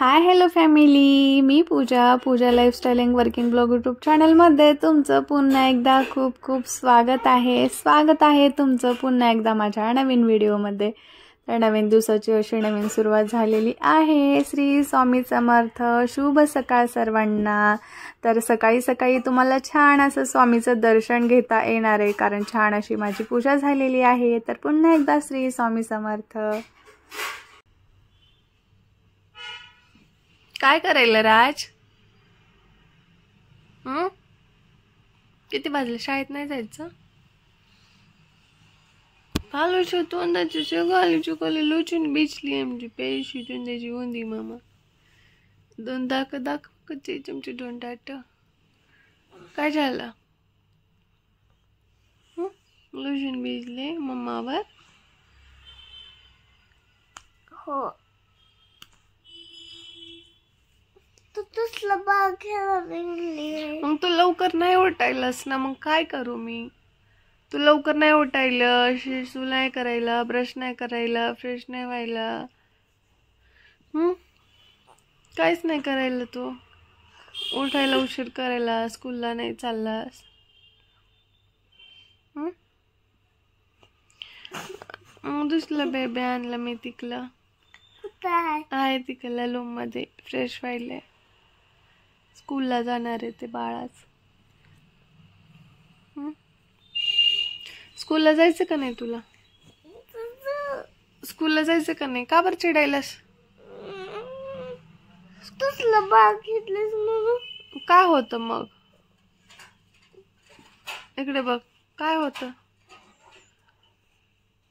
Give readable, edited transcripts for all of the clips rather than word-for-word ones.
हाय hello family, मी Pooja lifestyle and working blog YouTube चॅनलमध्ये तुमचं पुन्हा एकदा खूप खूप स्वागत आहे तुमचं पुन्हा एकदा माझ्या नवीन व्हिडिओमध्ये। तर नवीन दिवसाची अशी नवीन सुरुवात झालेली आहे। श्री स्वामी समर्थ, शुभ सकाळ सर्वांना। तर सकाळी सकाळी तुम्हाला छान असं स्वामीचं दर्शन घेता येणार आहे, कारण छान अशी माझी पूजा झालेली आहे। तर पुन्हा एकदा श्री स्वामी समर्थ। काय करायला राज? किती वाजले? शाळेत नाही जायचं? फालूची तोंडाची गालीची गाली लोचून बिचली आमची पेशी तोंडाची होंदी मामा। दोन दाख कच्चे चमचे दोन टाट। काय झालं? लोचून बिचले मम्मावर? हो। मग तू लवकर नाही उठायलास ना, मग काय करू मी? तू लवकर नाही उठायला, शिसू नाही करायला, ब्रश नाही करायला, फ्रेश नाही व्हायला, काहीच नाही करायला। तू उठायला उशीर करायला, स्कूलला नाही चाललास। दुसरं बेबी आणलं मी तिकला आहे, तिकडल्या रूम मध्ये फ्रेश व्हायला। स्कूलला जाणार आहे ते बाळाच। स्कूलला जायचं का नाही तुला? स्कूलला जायचं का नाही? का बरं चिडायलास? काय होतं मग? इकडे बघ, काय होतं?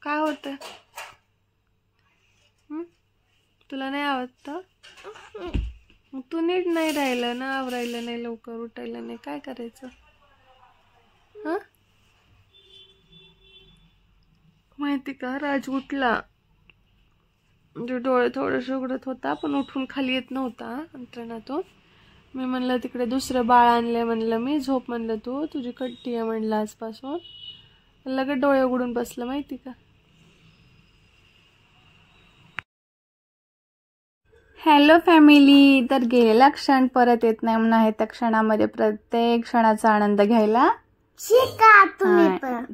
काय होतं? तुला नाही आवडत? मग तू नीट नाही राहिलं ना, आवरायला नाही, लवकर उठायला नाही, काय करायचं? माहिती का, राज उठला म्हणजे डोळे थोडेसे उघडत होता, पण उठून खाली येत नव्हता अंतरणातून। मी म्हणलं तिकडे दुसरं बाळ आणलंय, म्हणलं मी झोप, म्हणलं तू तुझी कट्टी आहे म्हणलं आजपासून। लगेच डोळे उघडून बसलं, माहिती का। हॅलो फॅमिली, तर गेलेला क्षण परत येत नाही म्हणून आहे त्या क्षणामध्ये प्रत्येक क्षणाचा आनंद घ्यायला शिका।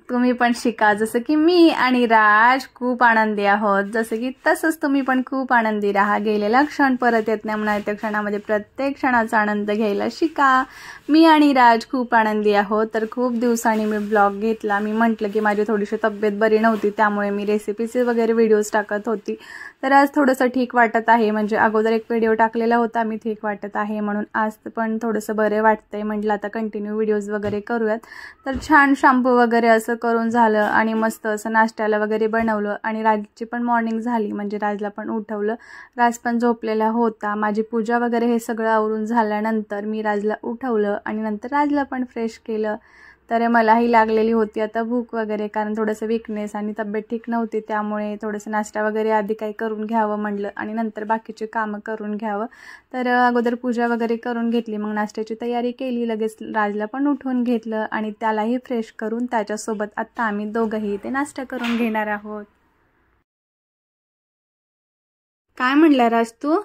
तुम्ही पण शिका, जसं की मी आणि राज खूप आनंदी आहोत, जसं की तसंच तुम्ही पण खूप आनंदी राहा। गेलेला क्षण परत येत नाही म्हणून त्या क्षणामध्ये प्रत्येक क्षणाचा आनंद घ्यायला शिका। मी आणि राज खूप आनंदी आहोत। तर खूप दिवसांनी मी ब्लॉग घेतला। मी म्हटलं की माझी थोडीशी तब्येत बरी नव्हती, त्यामुळे मी रेसिपीचे वगैरे व्हिडिओज टाकत होती। तर आज थोडंसं ठीक वाटत आहे, म्हणजे अगोदर एक व्हिडिओ टाकलेला होता मी ठीक वाटत आहे म्हणून, आज पण थोडंसं बरे वाटतंय, म्हटलं आता कंटिन्यू व्हिडिओज वगैरे करूयात। तर छान शॅम्पू वगैरे असं करून झालं आणि मस्त असं नाश्त्याला वगैरे बनवलं, आणि राजची पण मॉर्निंग झाली, म्हणजे राजला पण उठवलं। राज पण झोपलेला होता। माझी पूजा वगैरे हे सगळं आवरून झाल्यानंतर मी राजला उठवलं आणि नंतर राजला पण फ्रेश केलं। तर मलाही लागलेली होती आता भूक वगैरे, कारण थोडंसं वीकनेस आणि तब्येत ठीक नव्हती, त्यामुळे थोडंसं नाश्ता वगैरे आधी काही करून घ्यावं म्हटलं आणि नंतर बाकीचे कामं करून घ्यावं। तर अगोदर पूजा वगैरे करून घेतली, मग नाश्त्याची तयारी केली, लगेच राजला पण उठवून घेतलं आणि त्यालाही फ्रेश करून त्याच्यासोबत आता आम्ही दोघंही ते नाश्ता करून घेणार आहोत। काय म्हणला राज तू?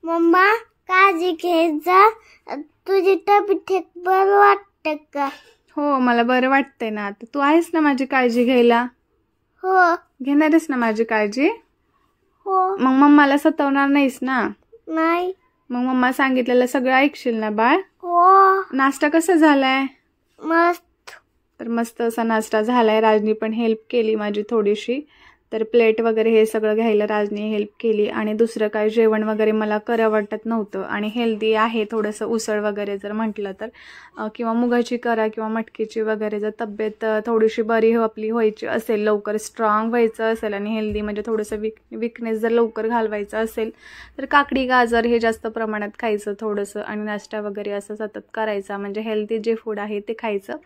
मम्मा काळजी घे जा, तुझी तब्येत बरं वाटतं का? हो, मला बरं वाटतंय ना। आता तू आहेस ना माझी काळजी घ्यायला? हो। घेणारच ना माझी काळजी? हो। मग मम्माला सतावणार नाहीस ना? नाही। मग मम्मा सांगितलेलं सगळं ऐकशील ना बाळ? हो। नाश्ता कसा झालाय? मस्त। तर मस्त असा नाश्ता झालाय। राजनी पण हेल्प केली माझी थोडीशी, तर प्लेट वगैरे हे सगळं घ्यायला राजनी हेल्प केली। आणि दुसरं काय जेवण वगैरे मला करावं वाटत नव्हतं, आणि हेल्दी आहे थोडंसं उसळ वगैरे जर म्हटलं तर, किंवा मुगाची करा किंवा मटकीची वगैरे, जर तब्येत थोडीशी बरी आपली व्हायची असेल, लवकर स्ट्रॉंग व्हायचं असेल आणि हेल्दी म्हणजे थोडंसं विकनेस जर लवकर घालवायचं असेल, तर काकडी गाजर हे जास्त प्रमाणात खायचं थोडंसं, आणि नाश्ता वगैरे असं सतत करायचा, म्हणजे हेल्दी जे फूड आहे ते खायचं।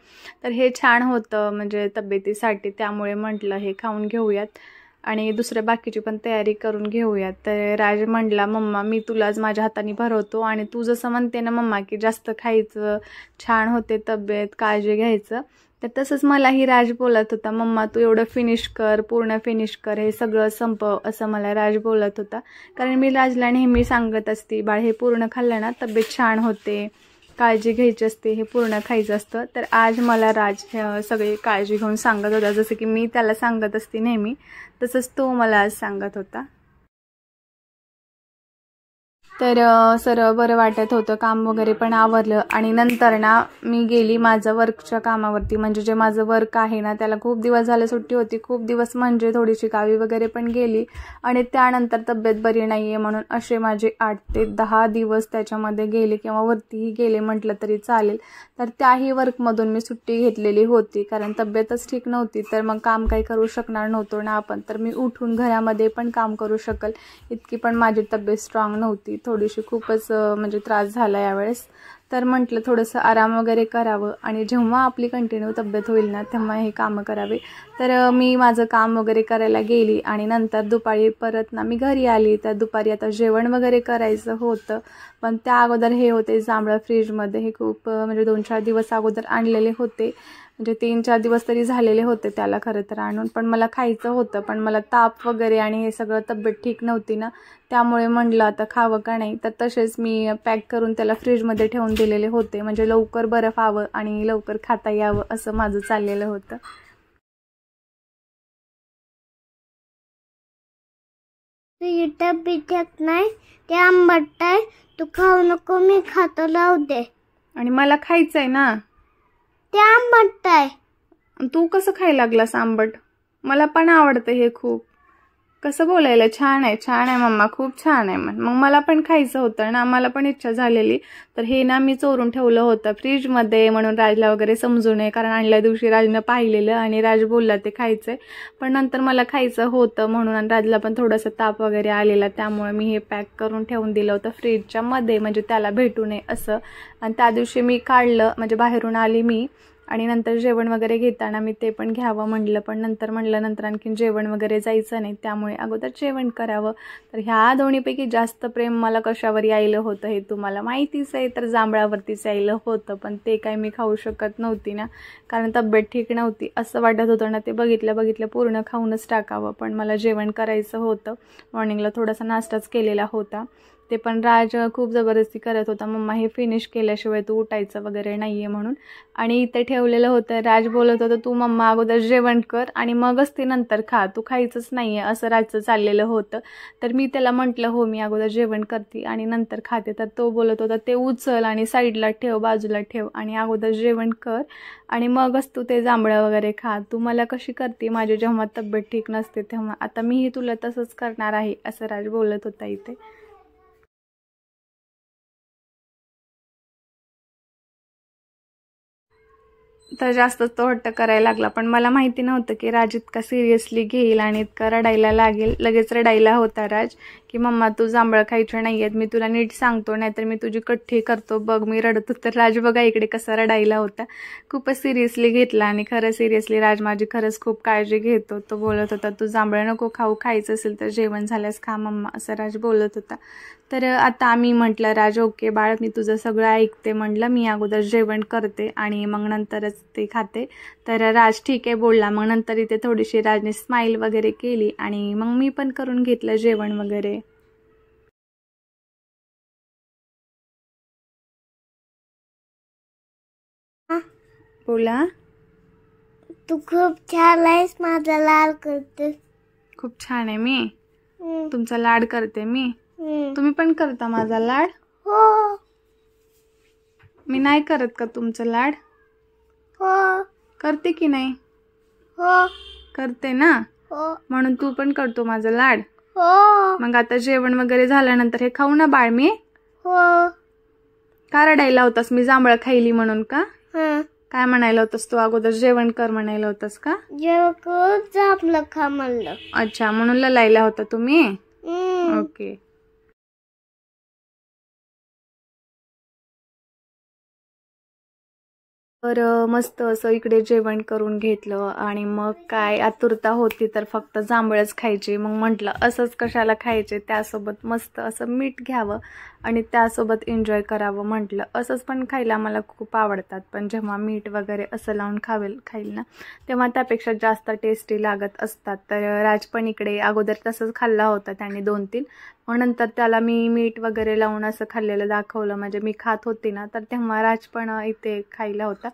तर हे छान होतं म्हणजे तब्येतीसाठी, त्यामुळे म्हटलं हे खाऊन घेऊयात। आणि दुसऱ्या बाकीची पण तयारी करून घेऊयात. तर राज म्हणला, मम्मा मी तुलाच माझ्या हाताने भरवतो आणि तू जसं म्हणते ना मम्मा की जास्त खायचं, छान होते तब्येत, काळजी घ्यायचं, तर तसंच मलाही राज बोलत होता, मम्मा तू एवढं फिनिश कर, पूर्ण फिनिश कर, हे सगळं संपव, असं मला राज बोलत होता. कारण मी राजला नेहमी सांगत असते, बाळ हे पूर्ण खाल्लं ना तब्येत छान होते, काळजी घ्यायची असते, हे पूर्ण खायचं असतं. तर आज मला राज सगळी काळजी घेऊन सांगत होता, जसं की मी त्याला सांगत असते नेहमी, तसंच तो मला आज सांगत होता. तर सरळ बरं वाटत होतं, काम वगैरे पण आवरलं आणि नंतर ना मी गेली माझं वर्कच्या कामावरती. म्हणजे जे माझं वर्क आहे ना त्याला खूप दिवस झाले सुट्टी होती, खूप दिवस म्हणजे थोडीशी गावी वगैरे पण गेली आणि त्यानंतर तब्येत बरी नाही आहे म्हणून असे माझे 8 ते 10 दिवस त्याच्यामध्ये गेले किंवा वरतीही गेले म्हटलं तरी चालेल. तर त्याही वर्कमधून मी सुट्टी घेतलेली होती, कारण तब्येतच ठीक नव्हती, तर मग काम काही करू शकणार नव्हतो ना आपण. तर मी उठून घरामध्ये पण काम करू शकेल इतकी पण माझी तब्येत स्ट्रॉंग नव्हती, थोडीशी खूपच म्हणजे त्रास झाला यावेळेस. तर म्हटलं थोडंसं आराम वगैरे करावं आणि जेव्हा आपली कंटिन्यू तब्येत होईल ना तेव्हा हे कामं करावे. तर मी माझं काम वगैरे करायला गेली आणि नंतर दुपारी परत ना मी घरी आली. तर दुपारी आता जेवण वगैरे करायचं होतं, पण त्या अगोदर हे होते जांभळं फ्रीजमध्ये, हे खूप म्हणजे 2-4 दिवस अगोदर आणलेले होते, म्हणजे 3-4 दिवस तरी झालेले होते त्याला खरं तर आणून, पण मला खायचं होतं. पण मला ताप वगैरे आणि हे सगळं तब्येत ठीक नव्हती ना, त्यामुळे म्हणलं आता खावं का नाही. तर तसेच मी पॅक करून त्याला फ्रीजमध्ये ठेवून दिलेले होते, म्हणजे लवकर बरं व्हावं आणि लवकर खाता यावं असं माझं चाललेलं होतं. तुझी तब्येत ठीक नाही, ते आंबट आहे, तू खाऊ नको, मी खातो, लावू दे. आणि मला खायचंय ना. ते आंबट आहे. तू कसं खायला लागलास आंबट? मला पण आवडतं हे खूप. कसं बोलायला, छान आहे, छान आहे मम्मा, खूप छान आहे. मग मला पण खायचं होतं ना, मला पण इच्छा झालेली. तर हे ना मी चोरून ठेवलं होतं फ्रीजमध्ये, म्हणून राजला वगैरे समजू नये, कारण आणल्या दिवशी राजनं पाहिलेलं आणि राज बोलला ते खायचंय. पण नंतर मला खायचं होतं म्हणून, आणि राजला पण थोडासा ताप वगैरे आलेला, त्यामुळे मी हे पॅक करून ठेवून दिलं होतं फ्रीजच्या मध्ये, म्हणजे त्याला भेटू नये असं. आणि त्या दिवशी मी काढलं, म्हणजे बाहेरून आली मी आणि नंतर जेवण वगैरे घेताना मी ते पण घ्यावं म्हणलं, पण नंतर आणखीन जेवण वगैरे जायचं नाही, त्यामुळे अगोदर जेवण करावं. तर ह्या दोन्हीपैकी जास्त प्रेम मला कशावर यायलं होतं हे तुम्हाला माहितीच आहे, तर जांभळावरतीच यायलं होतं. पण ते काय मी खाऊ शकत नव्हती ना, कारण तब्येत ठीक नव्हती. असं वाटत होतं ना ते बघितलं पूर्ण खाऊनच टाकावं, पण मला जेवण करायचं होतं. मॉर्निंगला थोडासा नाश्ताच केलेला होता, ते पण राज खूप जबरदस्ती करत होता, मम्मा हे फिनिश केल्याशिवाय तू उठायचं वगैरे नाही आहे म्हणून. आणि इथे ठेवलेलं होतं, राज बोलत होतं तू मम्मा अगोदर जेवण कर आणि मगच ते नंतर खा, तू खायचंच नाही आहे, असं राजचं चाललेलं होतं. तर मी त्याला म्हटलं हो मी अगोदर जेवण करते आणि नंतर खाते. तर तो बोलत होता ते उचल आणि साईडला ठेव, बाजूला ठेव आणि अगोदर जेवण कर आणि मगच तू ते जांभळं वगैरे खा. तू मला कशी करते माझी जेव्हा तब्येत ठीक नसते तेव्हा, आता मीही तुला तसंच करणार आहे, असं राज बोलत होता इथे. तर जास्तच तो हट्ट करायला लागला, पण मला माहिती नव्हतं की राज इतका सिरियसली घेईल आणि इतका रडायला लागेल. लगेच रडायला होता राज की मम्मा तू जांभळं खायचं नाही आहेत, मी तुला नीट सांगतो, नाहीतर मी तुझी कट्ठी करतो, बघ मी रडतो. तर राज बघा इकडे कसा रडायला होता, खूपच सिरियसली घेतला. आणि खरं सिरियसली राज माझी खरंच खूप काळजी घेतो. तो बोलत होता तू जांभळं नको खाऊ, खायचं असेल तर जेवण झाल्यास खा मम्मा, असं राज बोलत होता. तर आता आम्ही म्हटलं राज ओके बाळ मी तुझं सगळं ऐकते, म्हटलं मी अगोदर जेवण करते आणि मग नंतरच ते खाते. तर राज ठीक आहे बोलला. मग नंतर इथे थोडीशी राजने स्माईल वगैरे केली आणि मग मी पण करून घेतलं जेवण वगैरे. बोला. तू खूप छान आहेस, माझा लाड करते. खूप छान आहे मी, तुमचा लाड करते मी. तुम्ही पण करता माझा लाड? हो. मी नाही करत का तुमचा लाड? हो. करते की नाही? हो. करते ना, हो. म्हणून तू पण करतो माझा लाड? हो. मग आता जेवण वगैरे झाल्यानंतर हे खाऊ ना बाळ मी? हो. का रडायला होतास मी जांभळं खायली म्हणून का? हं. काय म्हणायला होतास तू अगोदर जेवण कर म्हणायला होतास का? जेवण कर जांभळं खा म्हणलं. अच्छा, म्हणून ललायला होता तुम्ही? ओके. तर मस्त असं इकडे जेवण करून घेतलं आणि मग काय आतुरता होती तर फक्त जांभळच खायची. मग म्हटलं असंच कशाला खायचे, त्यासोबत मस्त असं मीठ घ्यावं आणि त्यासोबत एन्जॉय करावं. म्हटलं असंच पण खायला मला खूप आवडतात, पण जेव्हा मीठ वगैरे असं लावून खाईल ना तेव्हा त्यापेक्षा जास्त टेस्टी लागत असतात. तर राज पण इकडे अगोदर तसंच खाल्ला होता त्याने 2-3, मग नंतर त्याला मी मीठ वगैरे लावून असं खाल्लेलं दाखवलं. म्हणजे मी खात होती ना तर तेव्हा राज पण इथे खायला होता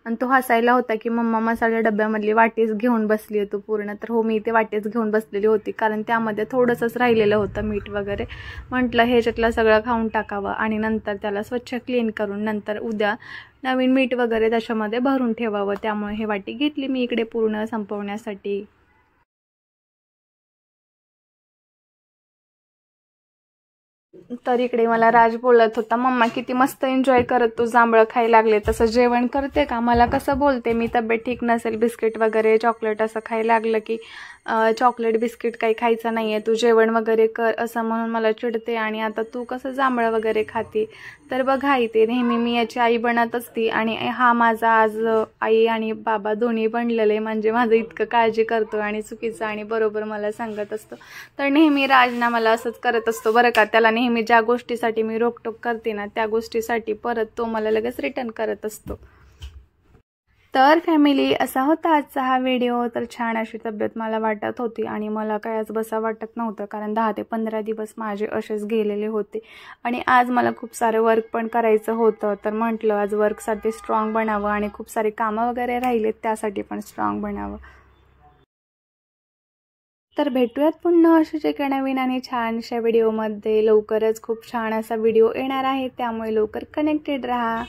आणि तो हसायला होता की मम्मा मसाला डब्यामधली वाटीच घेऊन बसली आहे तू पूर्ण. तर हो, मी इथे वाटीच घेऊन बसलेली होती कारण त्यामध्ये थोडंसंच राहिलेलं होतं मीठ वगैरे. म्हटलं ह्याच्यातलं सगळं खाऊन टाकावं आणि नंतर त्याला स्वच्छ क्लीन करून नंतर उद्या नवीन मीठ वगैरे त्याच्यामध्ये भरून ठेवावं. त्यामुळे हे वाटी घेतली मी इकडे पूर्ण संपवण्यासाठी. तर इकडे मला राज बोलत होता, मम्मा किती मस्त एन्जॉय करत तू जांभळं खायला लागले, तसं जेवण करते का? मला कसं बोलते मी तब्येत ठीक नसेल, बिस्किट वगैरे चॉकलेट असं खायला लागलं की चॉकलेट बिस्किट काही खायचं नाही आहे, तू जेवण वगैरे कर असं म्हणून मला चिडते. आणि आता तू कसं जांभळं वगैरे खाते. तर बघा इथे नेहमी मी याची आई बनत असती आणि हा माझा आज आई आणि बाबा दोन्ही बनलेले, म्हणजे माझं इतकं काळजी करतो आणि चुकीचं आणि बरोबर मला सांगत असतो. तर नेहमी राजना मला असंच करत असतो बरं का. त्याला नेहमी ज्या गोष्टीसाठी मी रोकटोक करते ना त्या गोष्टीसाठी परत तो मला लगेच रिटर्न करत असतो. तर फॅमिली असा होता आजचा हा व्हिडिओ. तर छान अशी तब्येत मला वाटत होती आणि मला काय आज बसा वाटत नव्हतं कारण 10 ते 15 दिवस माझे असेच गेलेले होते आणि आज मला खूप सारं वर्क पण करायचं होतं. तर म्हटलं आज वर्कसाठी स्ट्रॉंग बनावं आणि खूप सारे कामं वगैरे राहिलेत त्यासाठी पण स्ट्रॉंग बनावं. तर भेटूयात पुन्हा अशाच एका नवीन आणि छानशा व्हिडिओमध्ये. लवकरच खूप छान असा व्हिडिओ येणार आहे, त्यामुळे लवकर कनेक्टेड राहा.